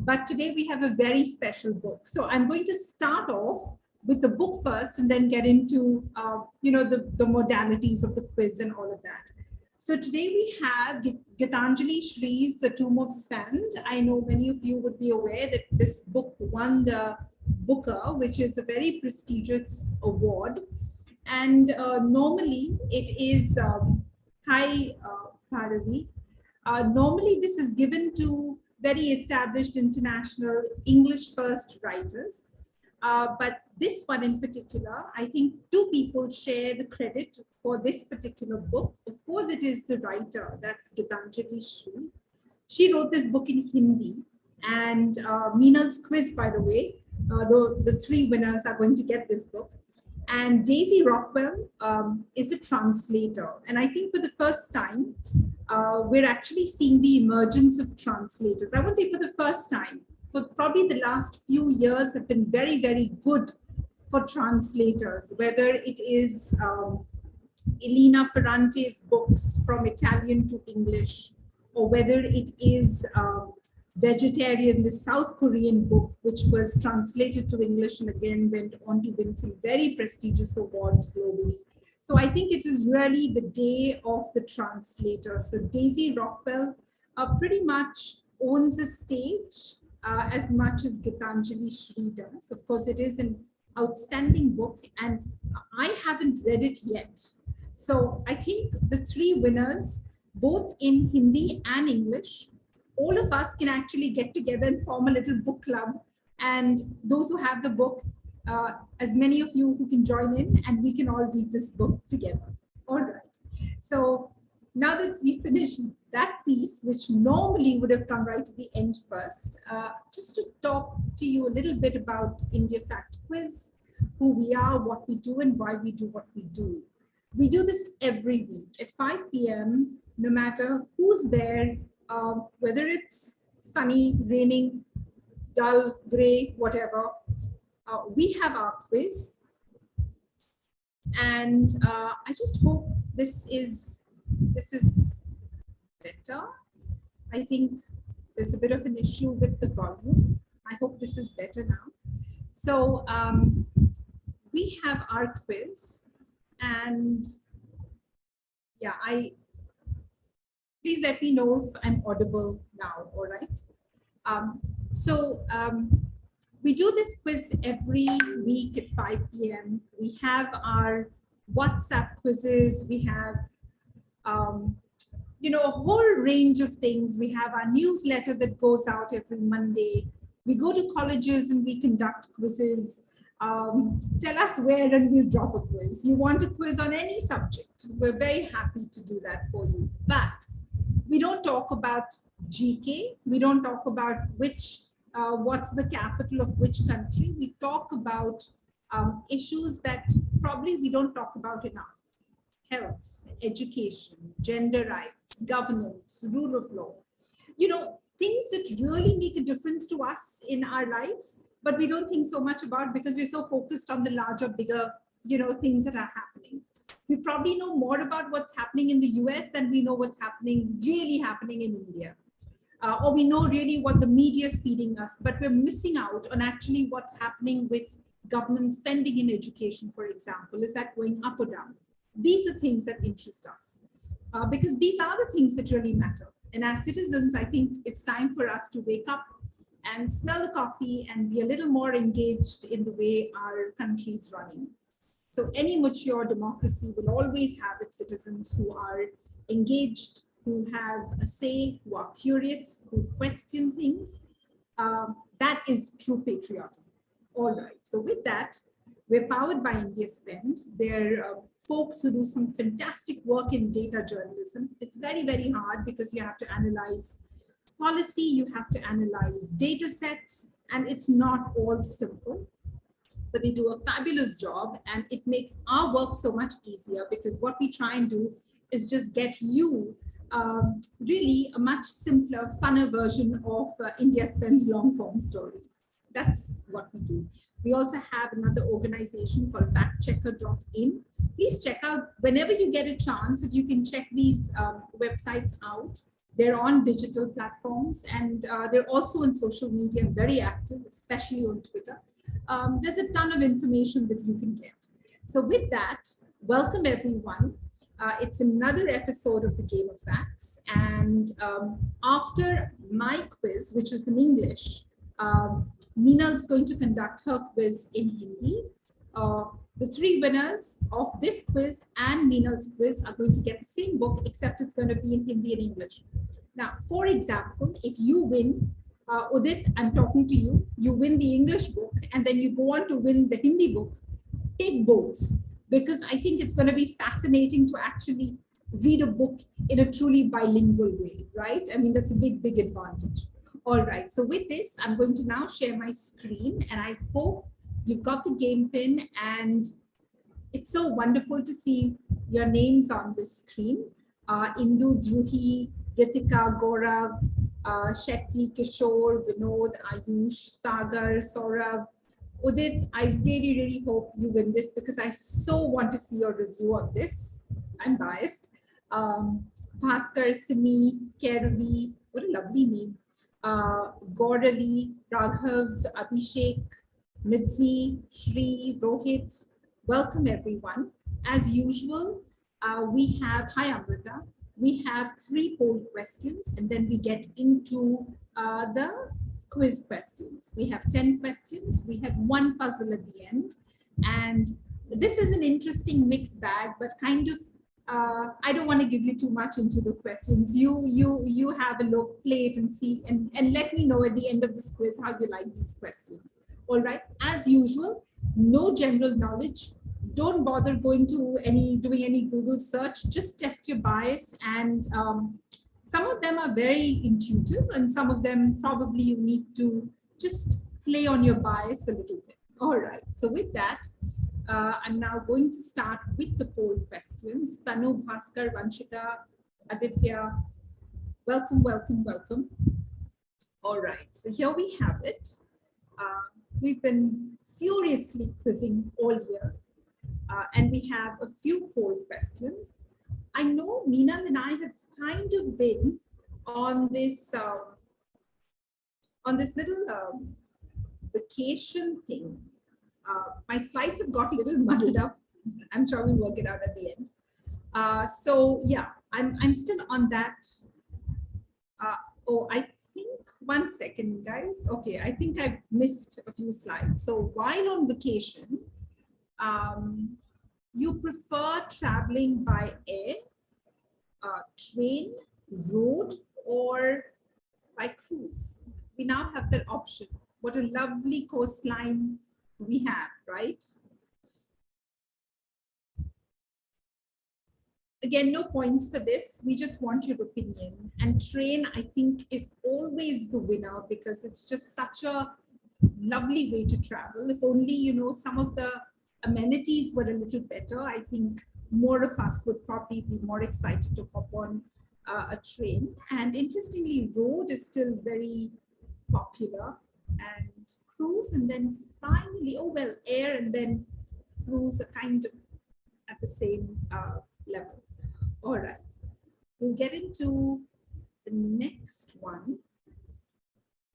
But today we have a very special book. So I'm going to start off with the book first and then get into, the modalities of the quiz and all of that. So today we have Geetanjali Shree's The Tomb of Sand. I know many of you would be aware that this book won the Booker, which is a very prestigious award. And normally it is high Paravi. Normally this is given to very established international English first writers. But this one in particular, I think two people share the credit for this particular book. Of course, it is the writer, that's Geetanjali Shree. She wrote this book in Hindi, and Meenal's quiz, by the way, the three winners are going to get this book. And Daisy Rockwell is a translator. And I think for the first time, we're actually seeing the emergence of translators. I won't say for the first time, for probably the last few years have been very, very good for translators, whether it is Elena Ferrante's books from Italian to English, or whether it is Vegetarian, the South Korean book, which was translated to English and again went on to win some very prestigious awards globally. So I think it is really the day of the translator. So Daisy Rockwell pretty much owns a stage as much as Geetanjali Shree does. Of course, it is an outstanding book and I haven't read it yet. So I think the three winners, both in Hindi and English, all of us can actually get together and form a little book club. And those who have the book, as many of you who can join in, and we can all read this book together. All right. So now that we finished that piece, which normally would have come right at the end first, just to talk to you a little bit about India Fact Quiz, who we are, what we do, and why we do what we do. We do this every week at 5 p.m., no matter who's there, whether it's sunny, raining, dull, gray, whatever. We have our quiz. And I just hope this is better. I think there's a bit of an issue with the volume. I hope this is better now. So we have our quiz, and yeah, please let me know if I'm audible now, all right? We do this quiz every week at 5 p.m. We have our WhatsApp quizzes. We have a whole range of things. We have our newsletter that goes out every Monday. We go to colleges and we conduct quizzes. Tell us where and we'll drop a quiz. You want a quiz on any subject, we're very happy to do that for you. But we don't talk about GK. We don't talk about what's the capital of which country. We talk about issues that probably we don't talk about enough. Health, education, gender rights, governance, rule of law. Things that really make a difference to us in our lives, but we don't think so much about because we're so focused on the larger, bigger, things that are happening. We probably know more about what's happening in the US than we know what's really happening in India. Or we know really what the media is feeding us, but we're missing out on actually what's happening with government spending in education, for example. Is that going up or down? These are things that interest us because these are the things that really matter. And as citizens, I think it's time for us to wake up and smell the coffee and be a little more engaged in the way our country is running. So any mature democracy will always have its citizens who are engaged, who have a say, who are curious, who question things. That is true patriotism. All right, so with that, we're powered by India Spend. They're folks who do some fantastic work in data journalism. It's very, very hard because you have to analyze policy, you have to analyze data sets, and it's not all simple. But they do a fabulous job, and it makes our work so much easier because what we try and do is just get you really a much simpler, funner version of India Spends long form stories. That's what we do. We also have another organization called factchecker.in. Please check out whenever you get a chance, if you can check these websites out. They're on digital platforms, and they're also on social media, very active, especially on Twitter. There's a ton of information that you can get. So with that, welcome everyone. It's another episode of the Game of Facts. And after my quiz, which is in English, Meenal is going to conduct her quiz in Hindi. The three winners of this quiz and Meenal's quiz are going to get the same book, except it's going to be in Hindi and English. Now, for example, if you win, Udit, I'm talking to you, you win the English book, and then you go on to win the Hindi book, take both, because I think it's going to be fascinating to actually read a book in a truly bilingual way, right? I mean, that's a big, big advantage. All right, so with this, I'm going to now share my screen, and I hope you've got the game pin, and it's so wonderful to see your names on this screen. Indu, Dhruhi, Ritika, Gaurav, Shetty, Kishore, Vinod, Ayush, Sagar, Saurabh, Udit. I really, really hope you win this because I so want to see your review on this. I'm biased. Bhaskar, Simi, Keravi, what a lovely name. Gaurali, Raghav, Abhishek, Mitzi, Shree, Rohit, welcome everyone. As usual, we have, hi Amrita, we have 3 poll questions and then we get into the quiz questions. We have 10 questions, we have 1 puzzle at the end. And this is an interesting mixed bag, but kind of, I don't want to give you too much into the questions. You have a look, play it and see, and let me know at the end of this quiz how you like these questions. All right, as usual, no general knowledge. Don't bother going to doing any Google search, just test your bias. And some of them are very intuitive and some of them probably you need to just play on your bias a little bit. All right, so with that, I'm now going to start with the poll questions. Tanu, Bhaskar, Vanshika, Aditya, welcome, welcome, welcome. All right, so here we have it. We've been furiously quizzing all year, and we have a few poll questions. I know Meenal and I have kind of been on this little vacation thing. My slides have got a little muddled up. I'm sure we'll work it out at the end. So yeah, I'm still on that. Oh, I think, one second, guys. Okay, I think I've missed a few slides. So while on vacation, you prefer traveling by air, train, road, or by cruise? We now have that option. What a lovely coastline we have, right? Again, no points for this. We just want your opinion. And train, I think, is always the winner because it's just such a lovely way to travel. If only, you know, some of the amenities were a little better, I think more of us would probably be more excited to hop on a train. And interestingly, road is still very popular, and cruise, and then finally, oh well, air and then cruise are kind of at the same level. All right, we'll get into the next one.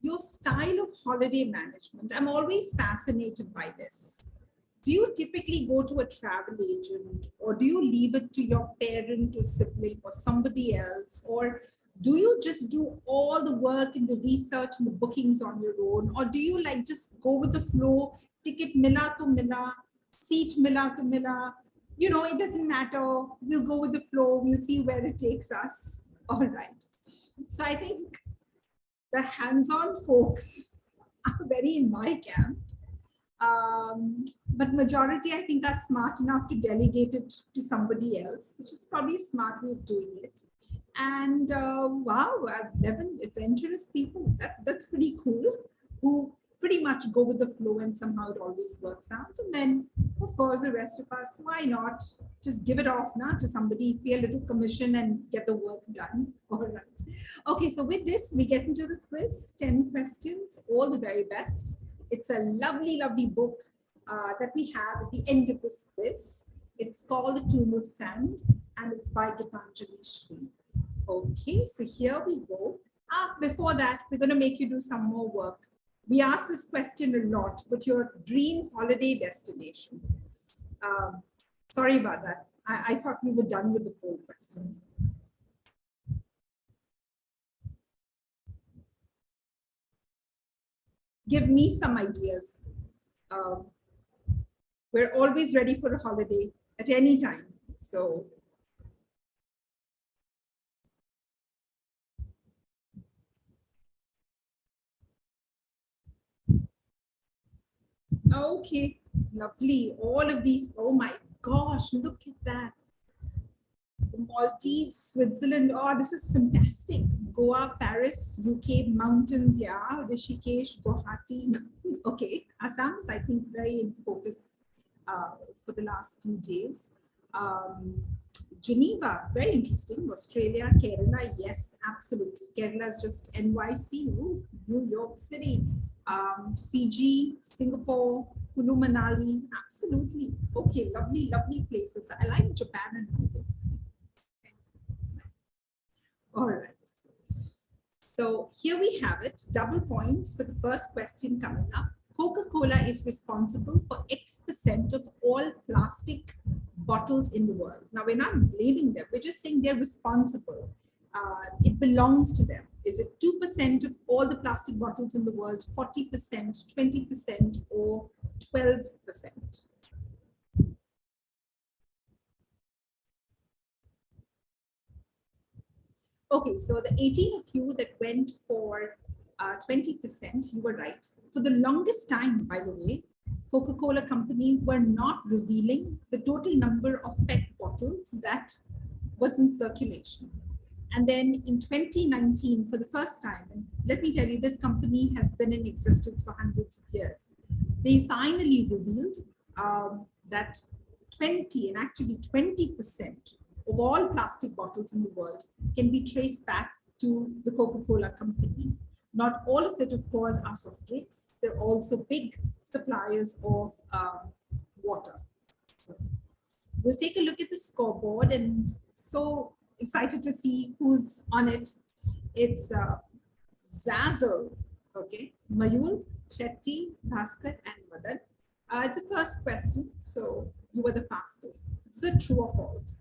Your style of holiday management. I'm always fascinated by this. Do you typically go to a travel agent, or do you leave it to your parent or sibling or somebody else? Or do you just do all the work and the research and the bookings on your own? Or do you like just go with the flow, ticket mila to mila, seat mila to mila? You know, it doesn't matter. We'll go with the flow. We'll see where it takes us. All right. So I think the hands-on folks are very in my camp. But majority, I think, are smart enough to delegate it to somebody else, which is probably a smart way of doing it. And wow, 11 adventurous people. That's pretty cool, who pretty much go with the flow and somehow it always works out. And then, of course, the rest of us, why not just give it off now to somebody, pay a little commission and get the work done. All right. Okay, so with this, we get into the quiz, 10 questions, all the very best. It's a lovely, lovely book that we have at the end of this quiz. It's called The Tomb of Sand, and it's by Geetanjali Shree. Okay, so here we go. Before that, we're going to make you do some more work. We ask this question a lot, but your dream holiday destination. Sorry about that. I thought we were done with the poll questions. Give me some ideas. We're always ready for a holiday at any time. So okay, lovely. All of these. Oh my gosh, look at that. The Maldives, Switzerland. Oh, this is fantastic. Goa, Paris, UK, mountains. Yeah, Rishikesh, Guwahati. Okay, Assam is, I think, very in focus for the last few days. Geneva, very interesting. Australia, Kerala, yes, absolutely. Kerala is just NYC, ooh, New York City, Fiji, Singapore, Kulu Manali, absolutely. Okay, lovely, lovely places. I like Japan and Norway. All right. So here we have it, double points for the first question coming up. Coca-Cola is responsible for X% of all plastic bottles in the world. Now, we're not blaming them. We're just saying they're responsible. It belongs to them. Is it 2% of all the plastic bottles in the world, 40%, 20%, or 12%? Okay, so the 18 of you that went for 20%, you were right. For the longest time, by the way, Coca-Cola company were not revealing the total number of PET bottles that was in circulation. And then in 2019, for the first time, and let me tell you, this company has been in existence for hundreds of years. They finally revealed that 20 and actually 20% of all plastic bottles in the world can be traced back to the Coca-Cola company. Not all of it, of course, are soft drinks. They're also big suppliers of water. So we'll take a look at the scoreboard, and so excited to see who's on it. It's Zazzle, okay, Mayur, Shetty, Bhaskar, and Madan. It's the first question, so you were the fastest. It's a true or false.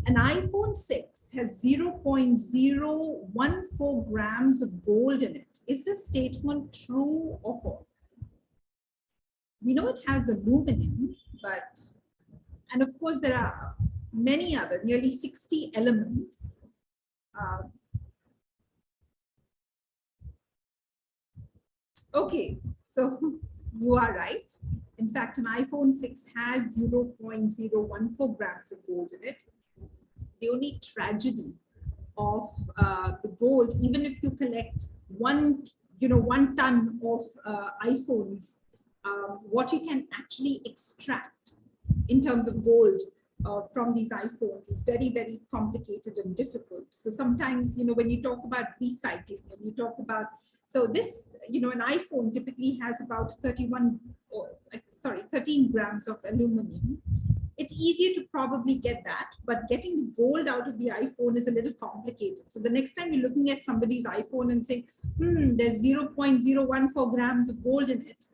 An iPhone 6 has 0.014 grams of gold in it. Is this statement true or false? We know it has aluminum, but, and of course there are many other, nearly 60 elements. Okay, so you are right. In fact, an iPhone 6 has 0.014 grams of gold in it. The only tragedy of the gold, even if you collect 1 ton of iPhones, what you can actually extract in terms of gold from these iPhones is very, very complicated and difficult. So sometimes, when you talk about recycling and you talk about, so this, an iPhone typically has about 13 grams of aluminum. It's easier to probably get that, but getting the gold out of the iPhone is a little complicated. So the next time you're looking at somebody's iPhone and saying, there's 0.014 grams of gold in it,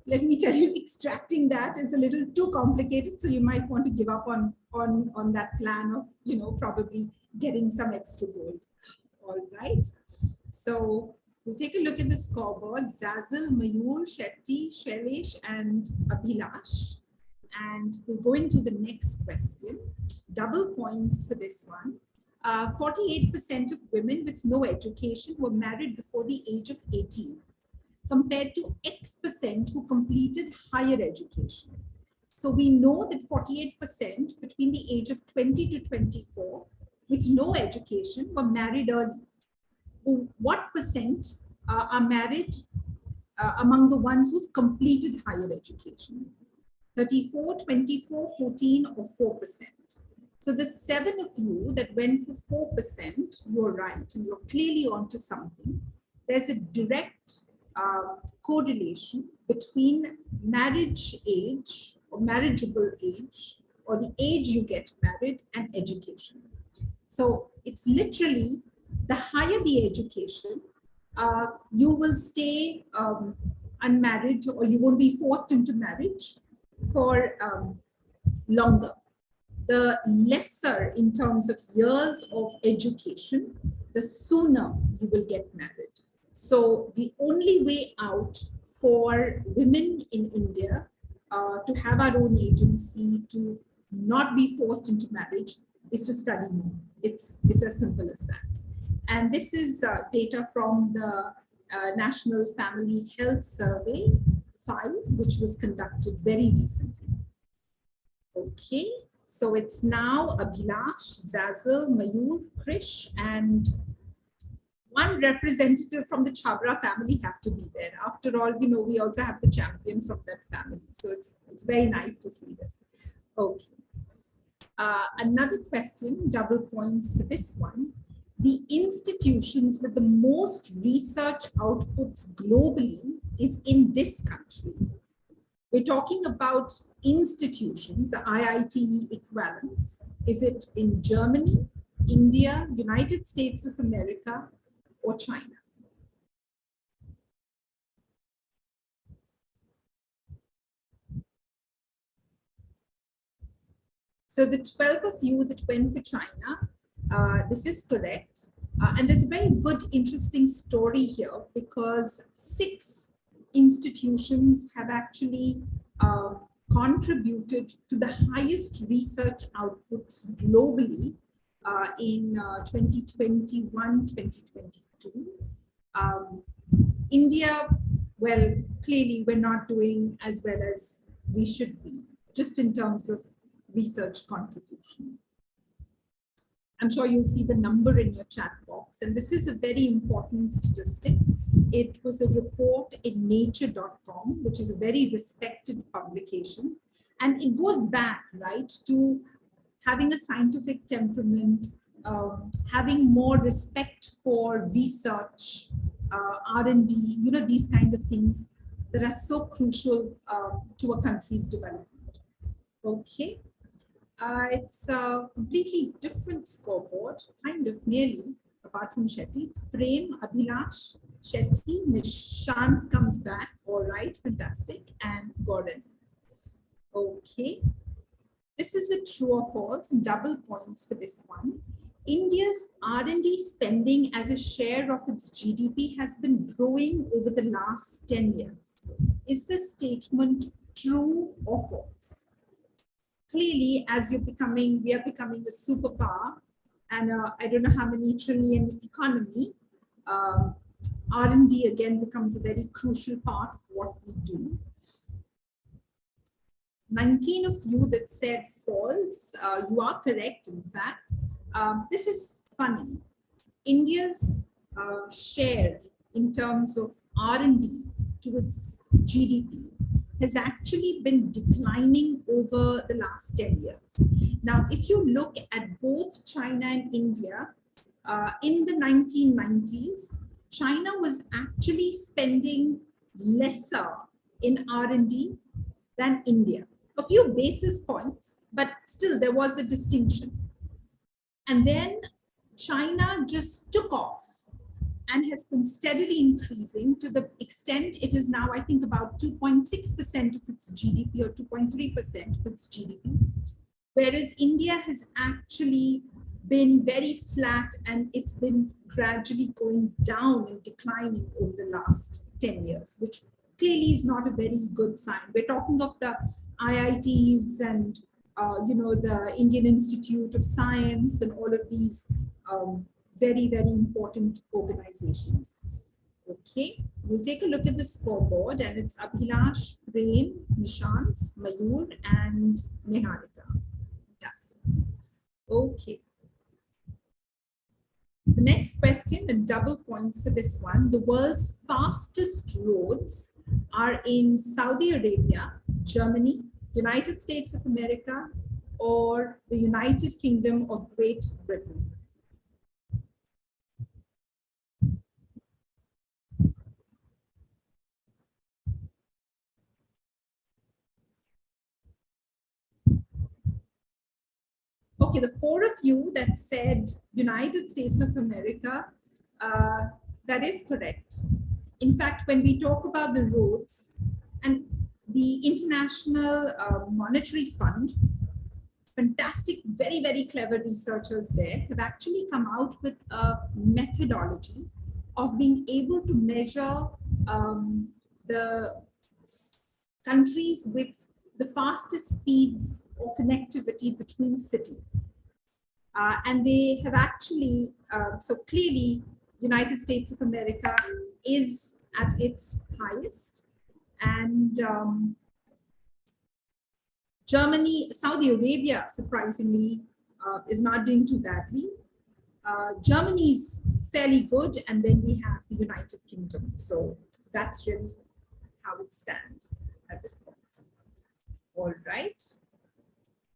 let me tell you, extracting that is a little too complicated. So you might want to give up on that plan of, probably getting some extra gold. All right. So we'll take a look at the scoreboard. Zazzle, Mayur, Shetty, Shailesh, and Abhilash. And we'll go into the next question. Double points for this one. 48% of women with no education were married before the age of 18, compared to X% who completed higher education. So we know that 48% between the age of 20 to 24 with no education were married early. What percent are married among the ones who've completed higher education? 34, 24, 14, or 4%. So the 7 of you that went for 4%, you're right, and you're clearly onto something. There's a direct correlation between marriage age or marriageable age, or the age you get married, and education. So it's literally the higher the education, you will stay unmarried, or you won't be forced into marriage for longer. The lesser in terms of years of education, the sooner you will get married. So the only way out for women in India to have our own agency, to not be forced into marriage, is to study more. It's as simple as that. And this is data from the National Family Health Survey 5, which was conducted very recently. Okay, so it's now Abhilash, Zazil, Mayur, Krish, and one representative from the Chabra family have to be there. After all, you know, we also have the champion from that family. So it's very nice to see this. Okay. Another question, double points for this one. The institutions with the most research outputs globally is in this country. We're talking about institutions, the IIT equivalents. Is it in Germany, India, United States of America, or China? So the 12 of you that went for China, this is correct. And there's a very good, interesting story here, because 6 institutions have actually contributed to the highest research outputs globally in 2021, 2022. India, well, clearly we're not doing as well as we should be, just in terms of research contributions. I'm sure you'll see the number in your chat box. And this is a very important statistic. It was a report in nature.com, which is a very respected publication. And it goes back, right, to having a scientific temperament, having more respect for research, R&D, you know, these kind of things that are so crucial to a country's development. Okay. It's a completely different scoreboard, kind of nearly, apart from Shetty. It's Prem, Abhilash, Shetty, Nishant comes back. All right, fantastic. And Gordon. Okay. This is a true or false, double points for this one. India's R&D spending as a share of its GDP has been growing over the last 10 years. Is this statement true or false? Clearly, as we are becoming a superpower, and I don't know how many trillion economy, R&D again becomes a very crucial part of what we do. 19 of you that said false, you are correct, in fact. This is funny. India's share in terms of R&D to its GDP has actually been declining over the last 10 years. Now, if you look at both China and India, in the 1990s, China was actually spending lesser in R&D than India. A few basis points, but still there was a distinction. And then China just took off and has been steadily increasing to the extent it is now, I think, about 2.6% of its GDP or 2.3% of its GDP, whereas India has actually been very flat and it's been gradually going down and declining over the last 10 years, which clearly is not a very good sign. We're talking of the IITs and you know, the Indian Institute of Science and all of these very, very important organizations. Okay, we'll take a look at the scoreboard, and it's Abhilash, Prem, Nishant, Mayur, and Niharika. Fantastic. Okay. The next question, and double points for this one. The world's fastest roads are in Saudi Arabia, Germany, United States of America, or the United Kingdom of Great Britain. Okay, Okay, the four of you that said United States of America, that is correct. In fact, when we talk about the roads and the International Monetary Fund, fantastic, very, very clever researchers there have actually come out with a methodology of being able to measure the countries with the fastest speeds or connectivity between cities. And they have actually, so clearly, United States of America is at its highest. And Germany, Saudi Arabia, surprisingly, is not doing too badly. Germany's fairly good, and then we have the United Kingdom. So that's really how it stands at this point. All right.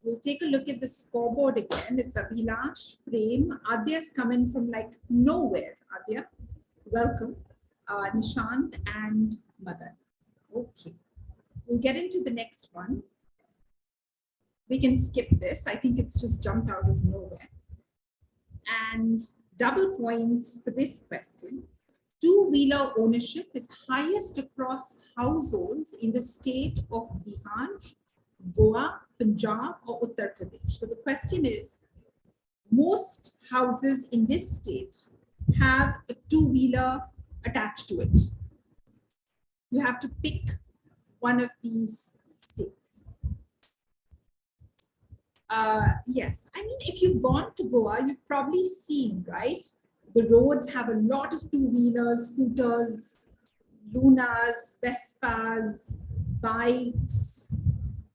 We'll take a look at the scoreboard again. It's Abhilash, Prem. Adya's coming from like nowhere. Adya, welcome. Nishant and Madan. Okay. We'll get into the next one. We can skip this. I think it's just jumped out of nowhere. And double points for this question. Two-wheeler ownership is highest across households in the state of Bihar, Goa, Punjab, or Uttar Pradesh. So the question is, most houses in this state have a two-wheeler attached to it. You have to pick one of these states. Yes, I mean, if you've gone to Goa, you've probably seen, right? The roads have a lot of two-wheelers, scooters, Lunas, Vespas, bikes,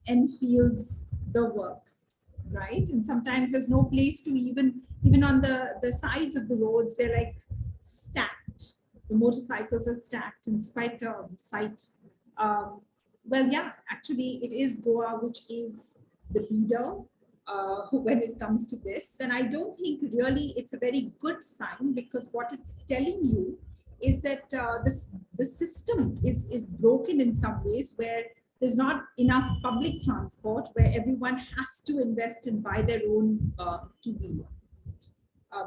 Enfields, the works, right? And sometimes there's no place to even on the sides of the roads, they're like stacked. The motorcycles are stacked in spite of sight. Well, yeah, actually it is Goa, which is the leader when it comes to this. And I don't think really it's a very good sign, because what it's telling you is that the system is broken in some ways, where there's not enough public transport, where everyone has to invest and buy their own two-wheeler.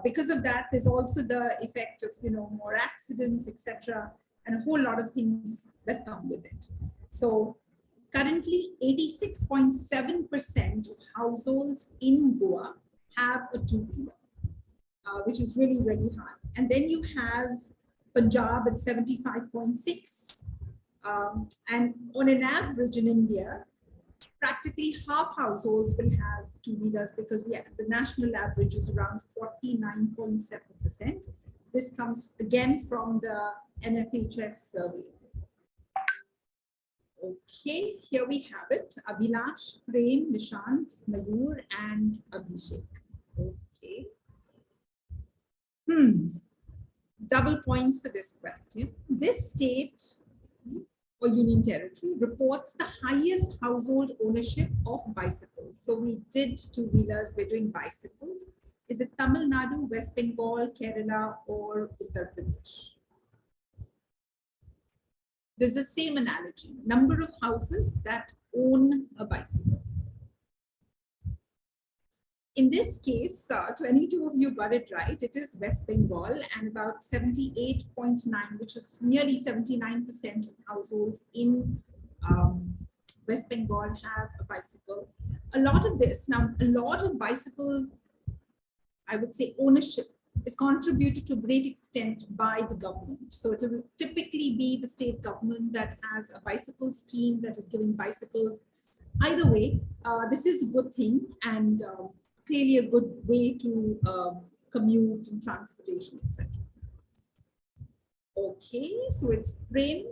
Because of that, there's also the effect of, more accidents, etc., and a whole lot of things that come with it. So currently, 86.7% of households in Goa have a two-wheeler, which is really, really high. And then you have Punjab at 75.6%. And on an average in India, practically half households will have two-wheelers, because the national average is around 49.7%. This comes again from the NFHS survey. Okay, here we have it. Abhilash, Prem, Nishant, Mayur, and Abhishek. Okay. Double points for this question. This state or union territory reports the highest household ownership of bicycles. So we did two-wheelers, we're doing bicycles. Is it Tamil Nadu, West Bengal, Kerala, or Uttar Pradesh? There's the same analogy, number of houses that own a bicycle. In this case, 22 of you got it right. It is West Bengal, and about 78.9, which is nearly 79% of households in West Bengal have a bicycle. A lot of this, now a lot of bicycle, I would say, ownership is contributed to a great extent by the government. So it will typically be the state government that has a bicycle scheme that is giving bicycles. Either way, this is a good thing, and clearly a good way to commute and transportation, etc. Okay, so it's Prem.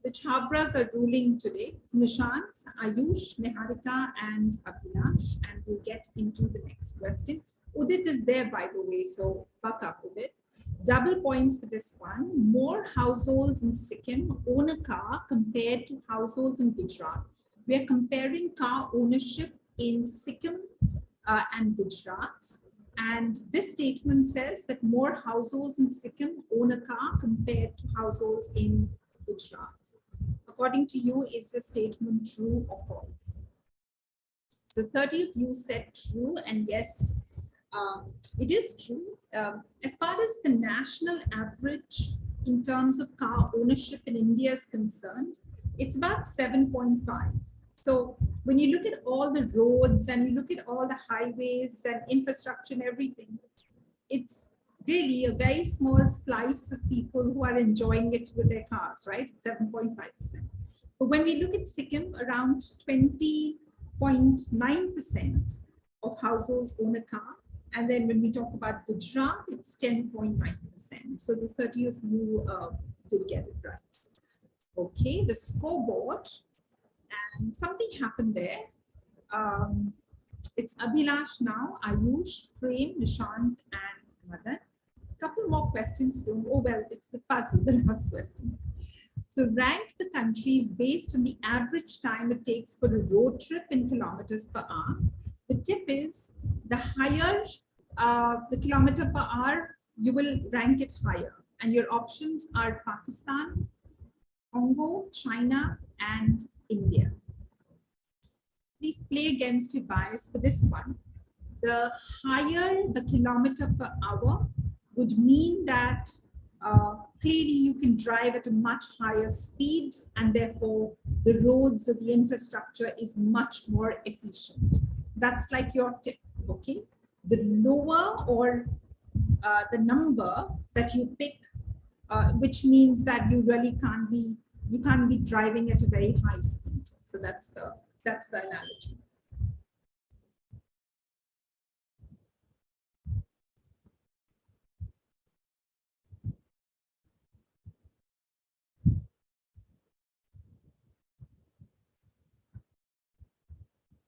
The Chabras are ruling today. It's Nishant, Ayush, Niharika, and Abhilash. And we'll get into the next question. Udit is there, by the way, so buck up with it. Double points for this one. More households in Sikkim own a car compared to households in Gujarat. We are comparing car ownership in Sikkim and Gujarat. And this statement says that more households in Sikkim own a car compared to households in Gujarat. According to you, is the statement true or false? So 30th you said true, and yes, it is true. As far as the national average in terms of car ownership in India is concerned, it's about 7.5. So when you look at all the roads and you look at all the highways and infrastructure and everything, it's really a very small slice of people who are enjoying it with their cars, right? 7.5%. But when we look at Sikkim, around 20.9% of households own a car. And then when we talk about Gujarat, it's 10.9%. So the 30 of you did get it right. Okay, the scoreboard, and something happened there. It's Abhilash now, Ayush, Prem, Nishant, and Madan. Couple more questions. Oh, well, it's the puzzle, the last question. So rank the countries based on the average time it takes for a road trip in kilometers per hour. The tip is the higher the kilometer per hour, you will rank it higher. And your options are Pakistan, Congo, China, and India. Please play against your bias for this one. The higher the kilometer per hour would mean that clearly you can drive at a much higher speed, and therefore the roads or the infrastructure is much more efficient. That's like your tip, okay? The lower or the number that you pick, which means that you really can't be driving at a very high speed. So that's the analogy.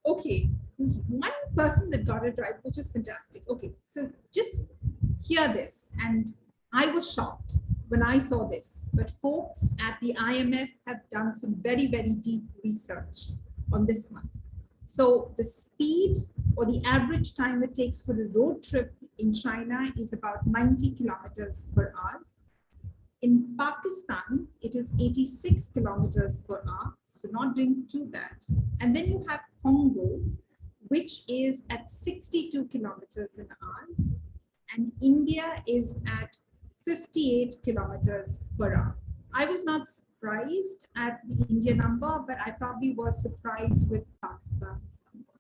Okay, there's one person that got it right, which is fantastic. Okay, so just hear this, and I was shocked when I saw this, but folks at the IMF have done some very, very deep research on this one. So the speed or the average time it takes for a road trip in China is about 90 kilometers per hour. In Pakistan, it is 86 kilometers per hour, so not doing too bad. And then you have Congo, which is at 62 kilometers an hour, and India is at 58 kilometers per hour. I was not surprised at the India number, but I probably was surprised with Pakistan's number.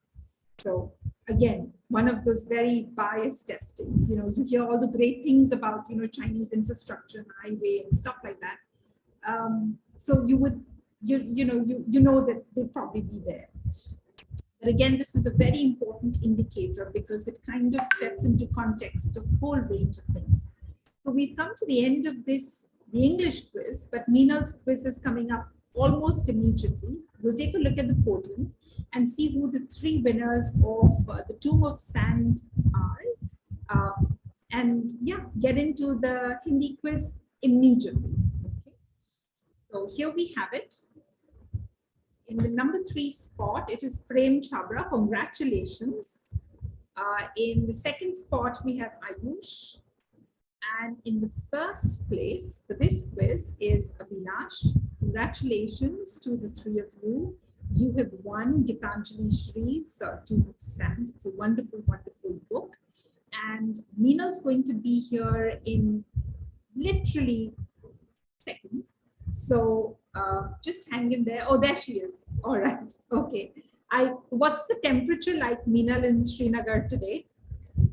So again, one of those very biased testings. You know, you hear all the great things about, you know, Chinese infrastructure and highway and stuff like that. So you would, you know that they'll probably be there. But again, this is a very important indicator because it kind of sets into context a whole range of things. So we've come to the end of this, the English quiz, but Meenal's quiz is coming up almost immediately. We'll take a look at the podium and see who the three winners of the Tomb of Sand are. And yeah, get into the Hindi quiz immediately. Okay. So here we have it. In the number 3 spot, it is Prem Chabra. Congratulations. In the second spot, we have Ayush. And in the first place for this quiz is Abhilash. Congratulations to the three of you. You have won Geetanjali Shree's Tomb of Sand. It's a wonderful, wonderful book. And Meenal's going to be here in literally seconds. So just hang in there. Oh, there she is. All right. Okay. What's the temperature like, Meenal, in Srinagar today?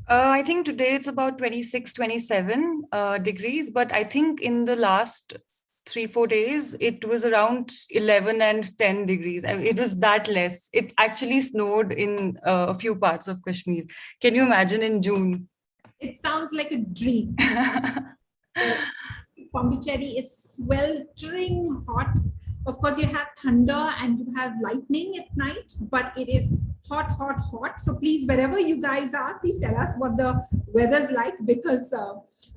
I think today it's about 26, 27 degrees, but I think in the last 3-4 days, it was around 11 and 10 degrees. It was that less. It actually snowed in a few parts of Kashmir. Can you imagine in June? It sounds like a dream. Pondicherry is sweltering hot. Of course, you have thunder and you have lightning at night, but it is hot, hot, hot. So please, wherever you guys are, please tell us what the weather's like, because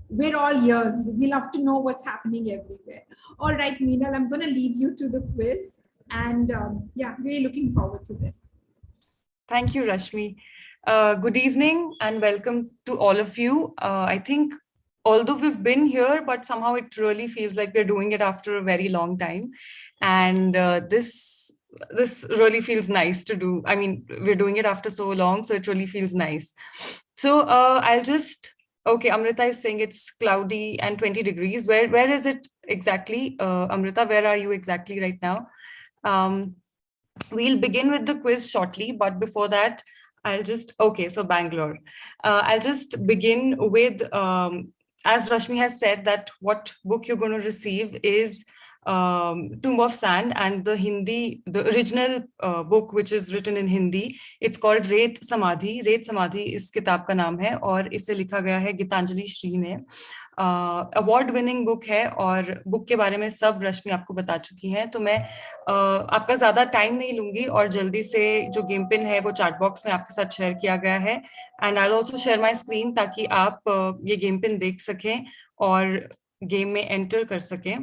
we're all ears. We love to know what's happening everywhere. All right, Meenal, I'm going to leave you to the quiz. And yeah, really looking forward to this. Thank you, Rashmi. Good evening and welcome to all of you. I think although we've been here, but somehow it really feels like we're doing it after a very long time. And this this really feels nice to do. I mean, we're doing it after so long, so it really feels nice. So I'll just, okay, Amrita is saying it's cloudy and 20 degrees. Where is it exactly? Amrita, where are you exactly right now? We'll begin with the quiz shortly, but before that, I'll just, okay, so Bangalore. I'll just begin with, as Rashmi has said, that what book you're going to receive is Tomb of Sand, and the original book, which is written in Hindi, it's called Ret Samadhi. Ret Samadhi इस किताब का नाम है और इसे लिखा गया है गीतांजलि श्री ने. अवार्ड विनिंग बुक है और बुक के बारे में सब रश्मि आपको बता चुकी हैं, तो मैं आपका ज्यादा टाइम नहीं लूंगी और जल्दी से जो गेम पिन है वो चैट बॉक्स में आपके साथ शेयर किया गया है, and I also share my screen ताकि आप ये गेम पिन देख सकें और गेम में एंटर कर सकें.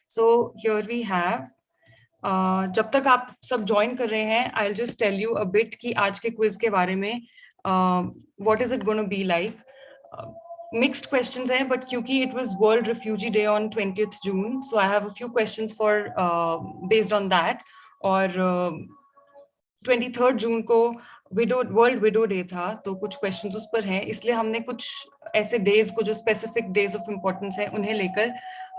सो हियर वी हैव, जब तक आप सब ज्वाइन कर रहे हैं, I will just tell you a bit कि आज के क्विज के बारे में what is it gonna be like. Mixed questions hai, but kyunki it was World Refugee Day on 20th June, so I have a few questions for based on that. और 23rd June को World Widow Day था, तो कुछ questions उस पर हैं, इसलिए हमने कुछ ऐसे days को जो specific days of importance है उन्हें लेकर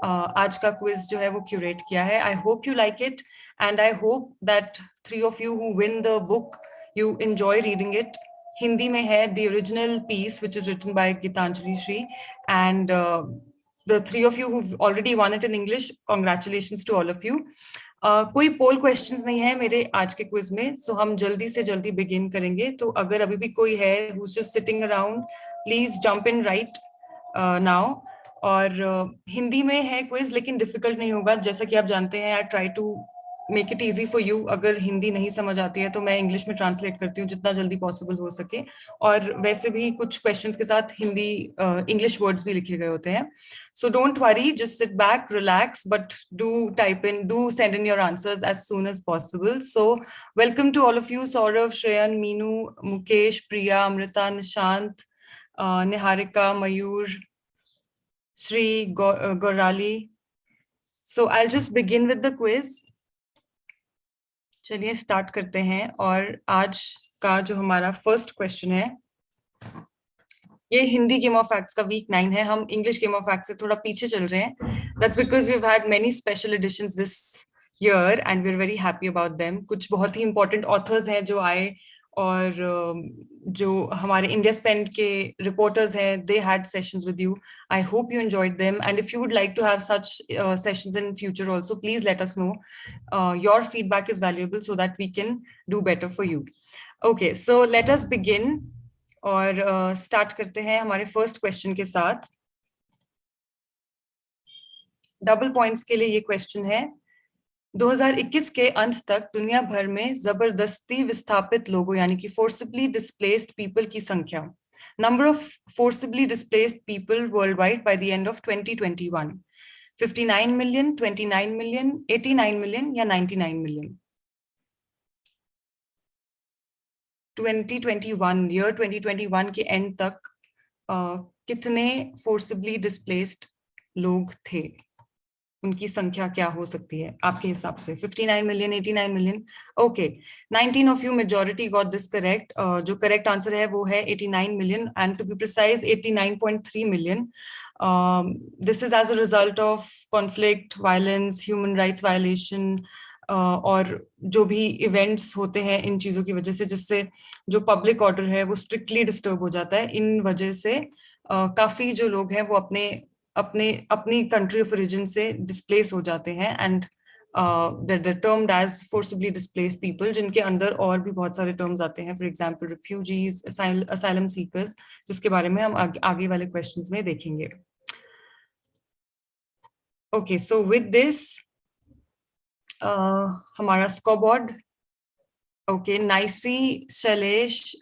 आज का quiz जो है वो curate किया है. I hope you like it, and I hope that 3 of you who win the book, you enjoy reading it. Hindi में है the original piece, which is written by Geetanjali Shree, and the 3 of you who've already won it in English, congratulations to all of you. कोई पोल questions नहीं है मेरे आज के quiz में, सो हम जल्दी से जल्दी बिगिन करेंगे. तो अगर अभी भी कोई है who's just sitting around, please jump in right now. और हिंदी में है क्विज, लेकिन डिफिकल्ट नहीं होगा, जैसा कि आप जानते हैं. I try to make it easy for you. अगर हिंदी नहीं समझ आती है तो मैं इंग्लिश में ट्रांसलेट करती हूँ जितना जल्दी पॉसिबल हो सके, और वैसे भी कुछ क्वेश्चंस के साथ हिंदी इंग्लिश वर्ड्स भी लिखे गए होते हैं. So don't worry, just sit back, relax, but do send in your answers as soon as possible. So welcome to all of you. Saurabh, Shreyan, Meenu, Mukesh, Priya, Amrita, Nishant, Niharika, Mayur, Shri, Gaurali. So I just begin with the quiz. चलिए start करते हैं. और आज का जो हमारा first question है, ये हिंदी गेम ऑफ फैक्ट्स का वीक 9 है. हम इंग्लिश गेम ऑफ फैक्ट्स से थोड़ा पीछे चल रहे हैं. That's because we have had many special editions this year and we are very happy about them. कुछ बहुत ही इंपॉर्टेंट ऑथर्स हैं जो आए, और जो हमारे इंडिया स्पेंड के रिपोर्टर्स हैं, they had sessions with you. I hope you enjoyed them, and if you would like to have such sessions in future also, please let us know. Your feedback is valuable so that we can do better for you. Okay, so let us begin और start करते हैं हमारे first question के साथ. Double points के लिए ये question है. 2021 के अंत तक दुनिया भर में जबरदस्ती विस्थापित लोगों यानी कि forcibly displaced people की संख्या, number of forcibly displaced people worldwide by the end of 2021, 59 million, 29 million, 89 million या 99 million. 2021 के एंड तक कितने forcibly displaced लोग थे, उनकी संख्या क्या हो सकती है आपके हिसाब से? 59 million, 89 million. Okay, 19 of you, majority got this correct. जो करेक्ट आंसर है वो है 89 million, and to be precise 89.3 million. This is as a result of conflict, violence, human rights violation, और जो भी इवेंट्स होते हैं इन चीजों की वजह से, जिससे जो पब्लिक ऑर्डर है वो स्ट्रिक्टली डिस्टर्ब हो जाता है. इन वजह से काफी जो लोग हैं वो अपनी कंट्री ऑफ ओरिजिन से डिस्प्लेस हो जाते हैं, and they're termed as forcibly displaced people, जिनके अंदर और भी बहुत सारे टर्म्स आते हैं. For example refugees, asylum seekers, जिसके बारे में हम आगे वाले क्वेश्चंस में देखेंगे. ओके, सो विद दिस हमारा scoreboard. Okay, Naisi, Shailesh,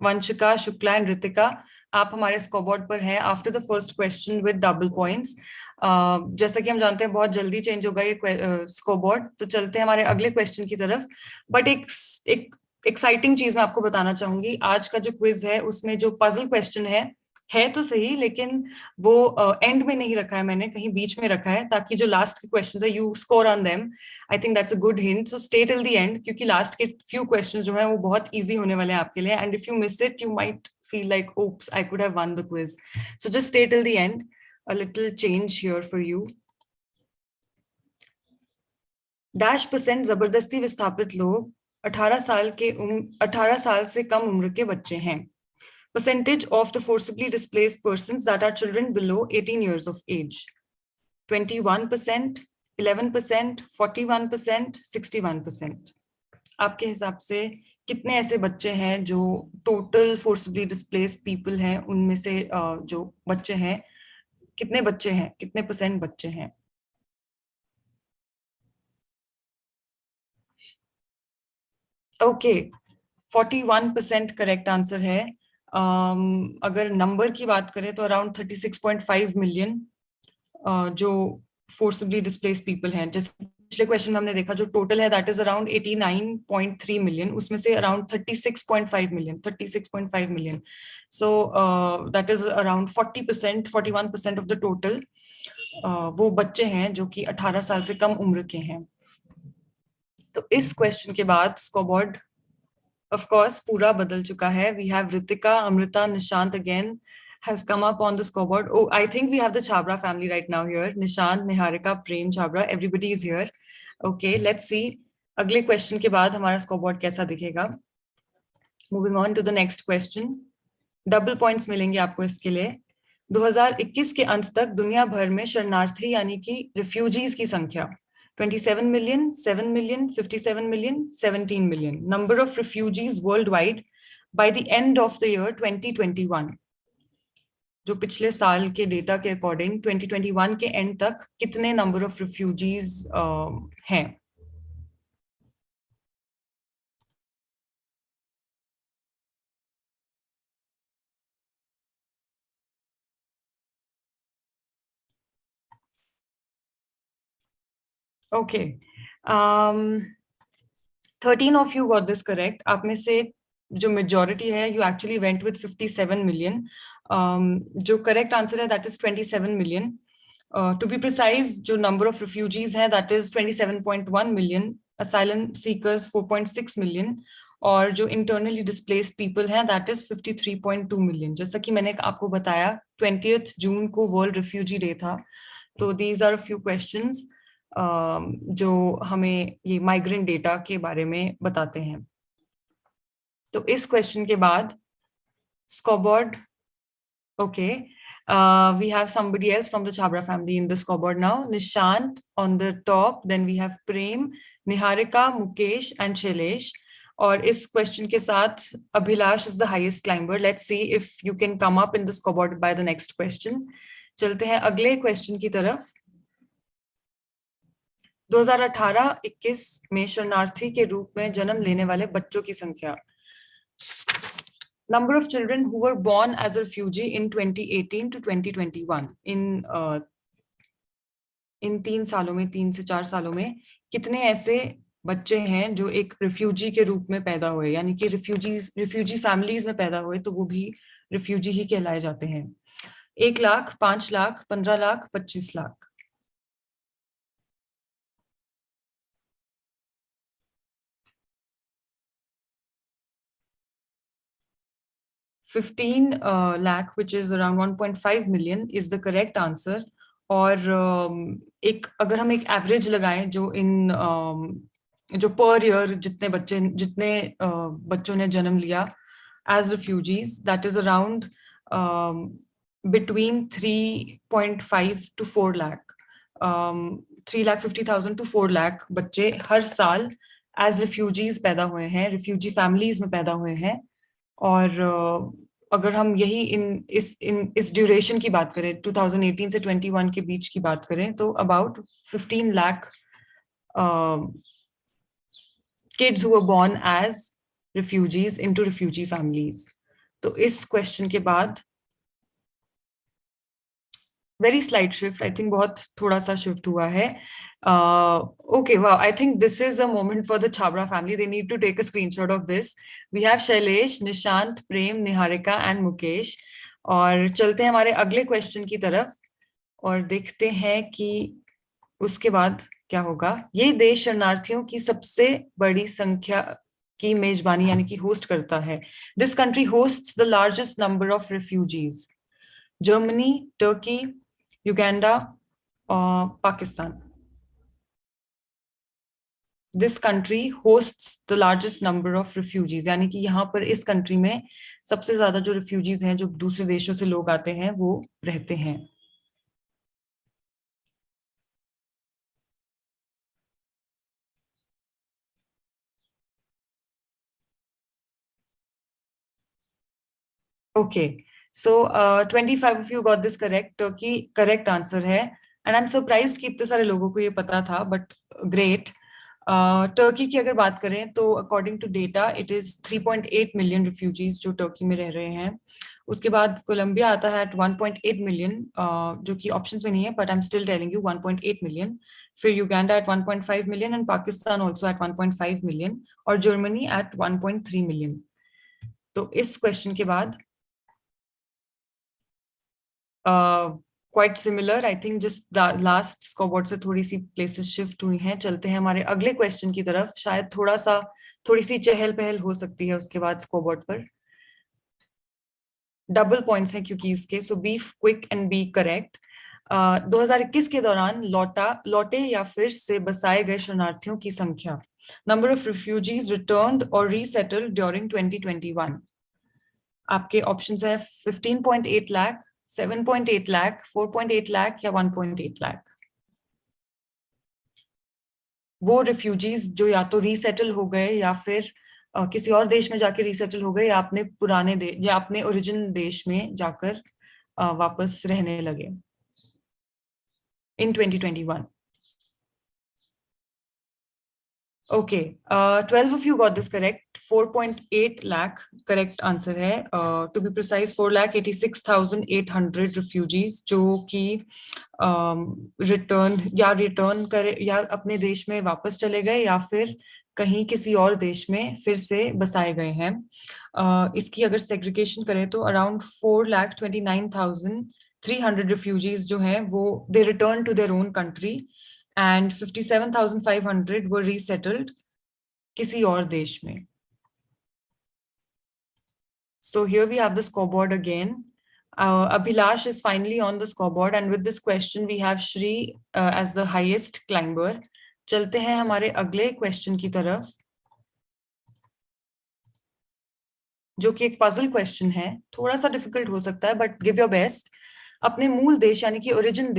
Vanshika, Shukla and Ritika, आप हमारे स्कोरबोर्ड पर हैं after the first question with double points. जैसा कि हम जानते हैं बहुत जल्दी चेंज होगा ये स्कोरबोर्ड, तो चलते हैं हमारे अगले क्वेश्चन की तरफ. बट एक एक्साइटिंग चीज मैं आपको बताना चाहूंगी. आज का जो क्विज है उसमें जो पजल क्वेश्चन है है तो सही, लेकिन वो एंड में नहीं रखा है, मैंने कहीं बीच में रखा है, ताकि जो लास्ट के क्वेश्चंस है you score on them. I think that's a good hint. So stay till the end, क्योंकि लास्ट के फ्यू क्वेश्चंस जो है वो बहुत इजी होने वाले हैं आपके लिए. And if you miss it you might feel like, oops, I could have won the quiz. So just stay till the end. A little change here for you. -% जबरदस्ती विस्थापित लोग 18 साल से कम उम्र के बच्चे हैं. Percentage of the forcibly displaced persons that are children below 18 years of age. 21%, 11%, 41%, 61%. आपके हिसाब से कितने ऐसे बच्चे हैं जो टोटल फोर्सबली डिस्प्लेस्ड पीपल हैं, उनमें से जो बच्चे हैं, कितने बच्चे हैं, कितने % बच्चे हैं? ओके, 41% करेक्ट आंसर है. अगर नंबर की बात करें तो अराउंड 36.5 मिलियन जो फोर्सबली डिस्प्लेस्ड पीपल हैं. जैसे पिछले क्वेश्चन में हमने देखा जो टोटल है दैट इज अराउंड 89.3 मिलियन, उसमें से around 36.5 million. So that is around 40%, 41% of the total वो बच्चे हैं जो कि 18 साल से कम उम्र के हैं. तो इस क्वेश्चन के बाद स्कोरबोर्ड ऑफ कोर्स पूरा बदल चुका है. We have Ritika, Amrita, Nishant again has come up on the scoreboard. Oh, I think we have the Chabra family right now here. Nishant, Niharika, Prem, Chabra, everybody is here. Okay, let's see. अगले question के बाद हमारा scoreboard कैसा दिखेगा. Moving on to the next question. Double points मिलेंगे आपको इसके लिए. 2021 के अंत तक दुनिया भर में शरणार्थी यानी कि रिफ्यूजीज की संख्या 27 million, 7 million, 57 million, 17 million. Number of refugees worldwide by the end of the year 2021. जो पिछले साल के डेटा के अकॉर्डिंग 2021 के एंड तक कितने नंबर ऑफ रिफ्यूजीज हैं? Okay, 13 of you got this correct. आप में से जो मेजॉरिटी है you actually went with 57 million. जो करेक्ट आंसर है that is 27 million. To be precise जो नंबर ऑफ रिफ्यूजीज है that is 27.1 million. Asylum seekers 4.6 million. और जो इंटरनली डिस्प्लेस्ड पीपल हैं दैट इज 53.2 मिलियन. जैसा कि मैंने आपको बताया 20th जून को वर्ल्ड रिफ्यूजी डे था. तो these are a few questions जो हमें ये माइग्रेंट डेटा के बारे में बताते हैं. तो इस क्वेश्चन के बाद scoreboard. Okay, we have somebody else from the Chabra family in the scoreboard now. Nishant on the top, then we have Prem, Niharika, Mukesh and Shailesh. और इस क्वेश्चन के साथ Abhilash is the highest climber. Let's see if you can come up in the scoreboard by the next question. चलते हैं अगले question की तरफ. 2018-21 में शरणार्थी के रूप में जन्म लेने वाले बच्चों की संख्या. Number of children who were born as a refugee in 2018 to 2021. इन 3 सालों में, 3 से 4 सालों में कितने ऐसे बच्चे हैं जो एक रिफ्यूजी के रूप में पैदा हुए, यानी कि रिफ्यूजी फैमिलीज में पैदा हुए, तो वो भी रिफ्यूजी ही कहलाए जाते हैं. 1 lakh, 5 lakh, 15 lakh, 25 lakh. 15 lakh, which is around 1.5 million, is the correct answer. और एक अगर हम एक एवरेज लगाएं जो जो पर ईयर जितने बच्चों ने जन्म लिया as refugees, that is around between 3.5 to 4 lakh, 3,50,000 to 4 lakh बच्चे हर साल एज रिफ्यूजीज पैदा हुए हैं, रिफ्यूजी फैमिलीज में पैदा हुए हैं. और अगर हम यही इस ड्यूरेशन की बात करें, 2018 से 21 के बीच की बात करें, तो about 15 lakh kids who were born as refugees into refugee families. तो इस क्वेश्चन के बाद very slight shift, I think बहुत थोड़ा सा shift हुआ है. Okay, wow, I think this is a moment for the Chabra family. They need to take a screenshot of this. We have Shailesh, Nishant, Prem, Niharika and Mukesh. और चलते हैं हमारे अगले क्वेश्चन की तरफ और देखते हैं कि उसके बाद क्या होगा। ये देश शरणार्थियों की सबसे बड़ी संख्या की मेजबानी यानी कि होस्ट करता है। This country hosts the largest number of refugees. Germany, Turkey, Uganda और Pakistan. This country hosts the largest number of refugees, यानी कि यहाँ पर इस कंट्री में सबसे ज्यादा जो रिफ्यूजीज हैं, जो दूसरे देशों से लोग आते हैं, वो रहते हैं। Okay, so 25 of you got this correct. Turkey correct answer है एंड आई एम सरप्राइज कि इतने सारे लोगों को ये पता था, बट ग्रेट। टर्की की अगर बात करें तो according to data it is 3.8 million refugees जो टर्की में रह रहे हैं। उसके बाद कोलंबिया आता है एट 1.8 मिलियन, जो कि ऑप्शंस में नहीं है, but I am still telling you 1.8 million. फिर Uganda at 1.5 million and Pakistan also at 1.5 million और जर्मनी एट 1.3 मिलियन। तो इस क्वेश्चन के बाद quite similar, I think just last scoreboard से थोड़ी सी प्लेसेस शिफ्ट हुई हैं। चलते हैं हमारे अगले क्वेश्चन की तरफ। शायद थोड़ी सी चहल पहल हो सकती है उसके बाद स्कोरबोर्ड पर। डबल पॉइंट्स हैं क्योंकि इसके, so be quick and be correct. 2021 के दौरान लौटे या फिर से बसाए गए शरणार्थियों की संख्या, नंबर ऑफ रिफ्यूजीज रिटर्न्ड और रीसेटल्ड ड्यूरिंग 2021। आपके ऑप्शंस है 15.8 लाख, 7.8 लाख, 4.8 लाख या 1.8 लाख। वो रिफ्यूजीज जो या तो रीसेटल हो गए या फिर किसी और देश में जाके रीसेटल हो गए, या अपने पुराने देश या अपने ओरिजिन देश में जाकर वापस रहने लगे इन 2021। Okay, 12 of you got this correct. 4.8 lakh correct answer है। टू बी प्रिसाइज 4,86,800 रिफ्यूजीज जो कि रिटर्न करे या अपने देश में वापस चले गए या फिर कहीं किसी और देश में फिर से बसाए गए हैं। इसकी अगर सेग्रीगेशन करें तो अराउंड 4,29,300 रिफ्यूजीज जो हैं वो they return to their own country and 57,500 were resettled किसी और देश में. So here we have the scoreboard again. Abhilash is finally on the scoreboard and with this question we have Shree as the highest climber. चलते हैं हमारे अगले question की तरफ जो कि एक पजल क्वेश्चन है, थोड़ा सा डिफिकल्ट हो सकता है बट गिव योर बेस्ट. अपने मूल देश यानी कि ओरिजिन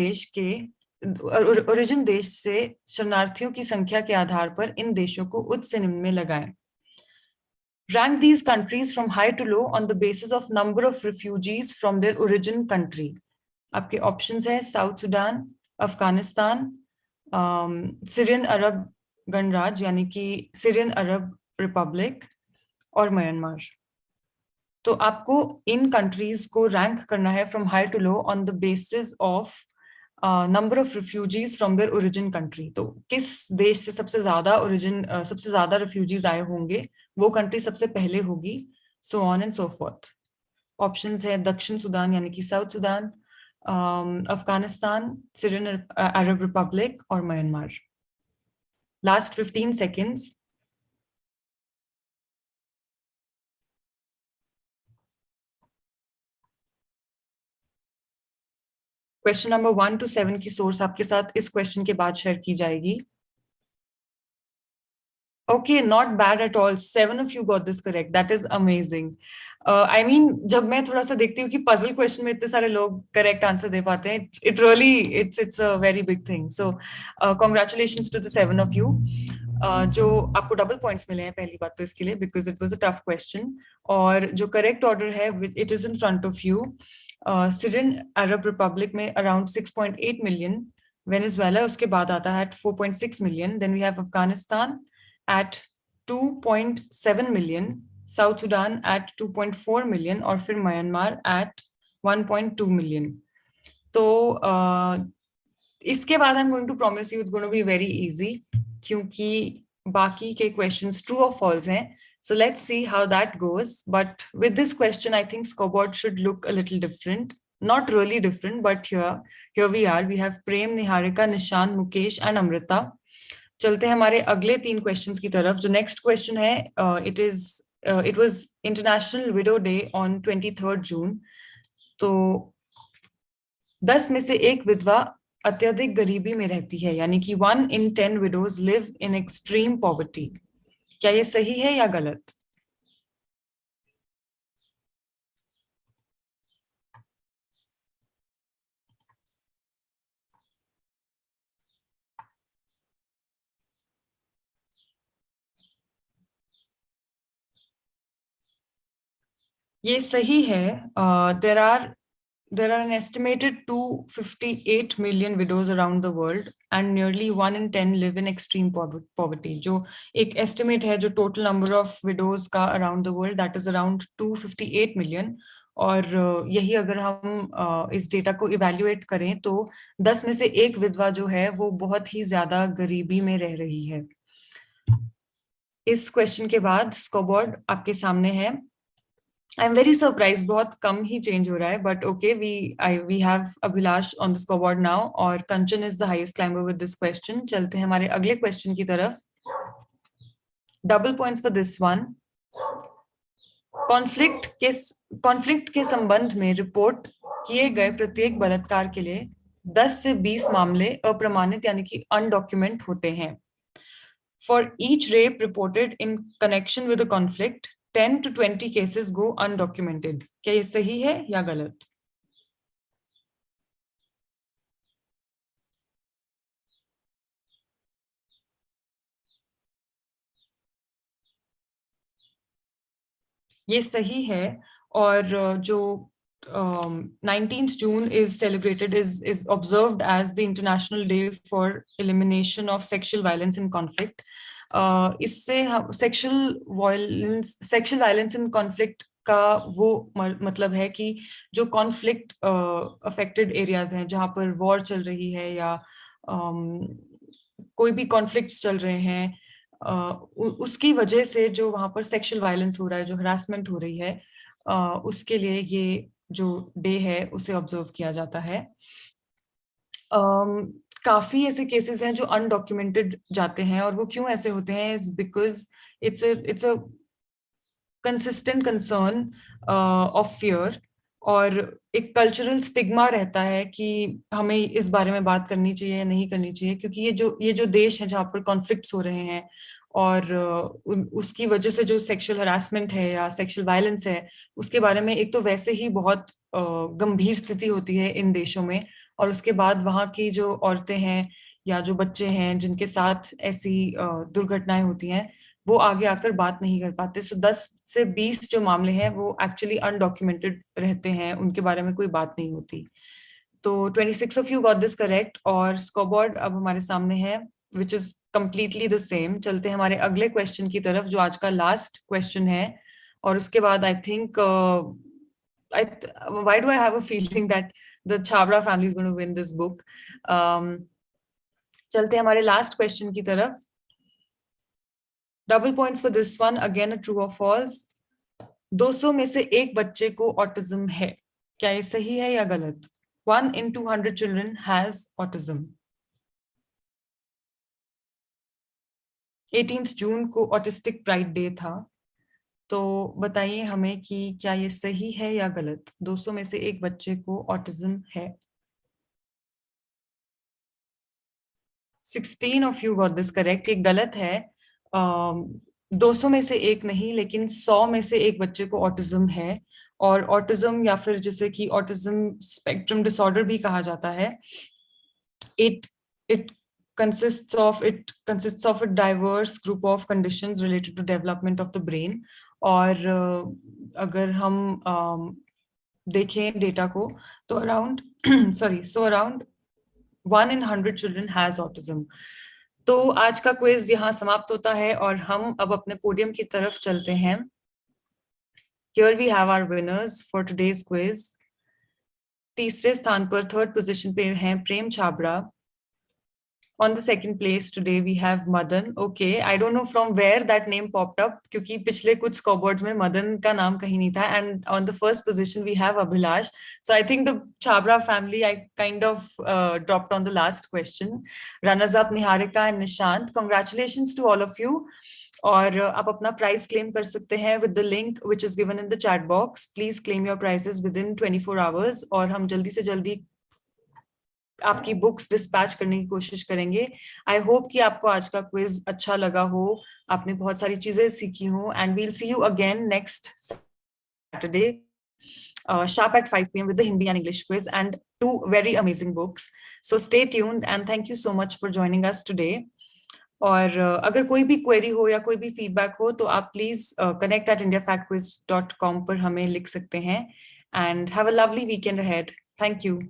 देश से शरणार्थियों की संख्या के आधार पर इन देशों को उच्च से निम्न में लगाएं. Rank these countries from high to low on the basis of number of refugees from their origin country. आपके ऑप्शंस है South Sudan, Afghanistan, Syrian Arab गणराज्य यानी कि सीरियन अरब रिपब्लिक और म्यांमार. तो आपको इन कंट्रीज को रैंक करना है from high to low on the basis of number of refugees from their origin country. तो किस देश से सबसे ज्यादा रिफ्यूजीज आए होंगे वो कंट्री सबसे पहले होगी, so on and so forth. Options है दक्षिण सुदान यानी कि south Sudan, Afghanistan, Syrian Arab Republic और Myanmar. Last 15 seconds. Question number 1 to 7 की सोर्स आपके साथ इस क्वेश्चन के बाद शेयर की जाएगी. Okay, not bad at all. 7 of you got this correct. That is amazing. I mean, जब मैं थोड़ा सा देखती हूँ कि पजल क्वेश्चन में इतने सारे लोग करेक्ट आंसर दे पाते हैं, it really it's a very big thing. So congratulations to the 7 of you. जो आपको डबल पॉइंट्स मिले हैं पहली बात तो इसके लिए, because it was a tough question. और जो करेक्ट ऑर्डर है it is in front of you. Syrian Arab Republic में अराउंड 6.8 मिलियन, वेनेजुएला उसके बाद आता है 4.6 million, then we have Afghanistan at 2.7 million, South Sudan at 2.4 million और फिर म्यांमार at 1.2 million. तो इसके बाद I'm going to promise you it's going to be very easy क्योंकि बाकी के questions true or false हैं. So let's see how that goes. But with this question, I think scoreboard should look a little different. Not really different, but here we are. We have Prem, Niharika, Nishan, Mukesh and Amrita. चलते हैं हमारे अगले 3 questions की तरफ. जो next question है, it was International Widow Day on 23rd June. तो 10 में से एक विधवा अत्यधिक गरीबी में रहती है, यानी कि 1 in 10 widows live in extreme poverty. क्या ये सही है या गलत? ये सही है. There are an estimated 258 million widows around the world and nearly 1 in 10 live in extreme poverty. जो एक estimate है, जो total number of widows का around the world, that is around 258 million. और यही अगर हम इस डेटा को इवेल्युएट करें तो 10 में से एक विधवा जो है वो बहुत ही ज्यादा गरीबी में रह रही है. इस क्वेश्चन के बाद स्कोरबोर्ड आपके सामने है. I'm very surprised, बहुत कम ही चेंज हो रहा है, but okay, we have Abhilash on the scoreboard now, और Kanchan is the highest climber with this question. चलते हैं हमारे अगले क्वेश्चन की तरफ. Double points for this one. Conflict के संबंध में रिपोर्ट किए गए प्रत्येक बलात्कार के लिए 10 से 20 मामले अप्रमाणित यानी कि अनडॉक्यूमेंट होते हैं. For each rape reported in connection with a conflict, 10 to 20 cases go undocumented. क्या ये सही है या गलत? ये सही है. और जो 19th June is celebrated is observed as the International Day for Elimination of Sexual Violence in Conflict. इससे सेक्शुअल वायलेंस इन कॉन्फ्लिक्ट का वो मतलब है कि जो कॉन्फ्लिक्ट अफेक्टेड एरियाज हैं, जहाँ पर वॉर चल रही है या कोई भी कॉन्फ्लिक्ट्स चल रहे हैं, उसकी वजह से जो वहाँ पर सेक्शुअल वायलेंस हो रहा है, जो हरासमेंट हो रही है, उसके लिए ये जो डे है उसे ऑब्जर्व किया जाता है. काफी ऐसे केसेस हैं जो अनडॉक्यूमेंटेड जाते हैं, और वो क्यों ऐसे होते हैं? Is because it's a consistent concern of fear, और एक कल्चरल स्टिग्मा रहता है कि हमें इस बारे में बात करनी चाहिए या नहीं करनी चाहिए, क्योंकि ये जो देश है जहाँ पर कॉन्फ्लिक्ट्स हो रहे हैं और उसकी वजह से जो सेक्सुअल हरासमेंट है या सेक्सुअल वायलेंस है, उसके बारे में एक तो वैसे ही बहुत गंभीर स्थिति होती है इन देशों में, और उसके बाद वहाँ की जो औरतें हैं या जो बच्चे हैं जिनके साथ ऐसी दुर्घटनाएं होती हैं, वो आगे आकर बात नहीं कर पाते. सो 10 से 20 जो मामले हैं वो एक्चुअली अनडॉक्यूमेंटेड रहते हैं, उनके बारे में कोई बात नहीं होती. तो 26 of you got this correct, और स्कोरबोर्ड अब हमारे सामने है which is completely the same. चलते हैं हमारे अगले क्वेश्चन की तरफ, जो आज का लास्ट क्वेश्चन है, और उसके बाद I think why do I have a feeling that the Chabra family is going to win this book. चलते हैं हमारे लास्ट क्वेश्चन की तरफ. Double points for this one, again a true और फॉल्स. 200 में से एक बच्चे को ऑटिज्म है. क्या ये सही है या गलत? 1 in 200 children has autism. 18th जून को ऑटिस्टिक प्राइड डे था. तो बताइए हमें कि क्या ये सही है या गलत? 200 में से एक बच्चे को ऑटिज्म है. 16 of you got this correct. ये गलत है. 200 में से एक नहीं, लेकिन 100 में से एक बच्चे को ऑटिज्म है. और ऑटिज्म या फिर जिसे कि ऑटिज्म स्पेक्ट्रम डिसऑर्डर भी कहा जाता है, it consists of a diverse group of conditions related to development of the brain. और अगर हम देखें डेटा को तो around 1 in 100 children has autism. तो आज का क्विज यहाँ समाप्त होता है और हम अब अपने पोडियम की तरफ चलते हैं. Here we have our winners for today's quiz. तीसरे स्थान पर, थर्ड पोजीशन पे हैं प्रेम Chhabra, On the second place today we have Madan. Okay, I don't know from where that name popped up, क्योंकि पिछले कुछ scoreboards में मदन का नाम कहीं नहीं था. And on the first position we have Abhilash. So I think the Chabra family, I kind of dropped on the last question. Runners up Niharika and Nishant. Congratulations to all of you. और आप अपना prize claim कर सकते हैं with the link which is given in the chat box. Please claim your prizes within 24 hours. और हम जल्दी से जल्दी आपकी बुक्स डिस्पैच करने की कोशिश करेंगे. आई होप कि आपको आज का क्विज अच्छा लगा हो, आपने बहुत सारी चीजें सीखी हो. And we'll see you again next Saturday sharp at 5 p.m. with the Hindi and English quiz and 2 very amazing books. So stay tuned and thank you so much for joining us today. और अगर कोई भी query हो या कोई भी feedback हो तो आप प्लीज connect@indiafactquiz.com पर हमें लिख सकते हैं. And have a lovely weekend ahead. Thank you.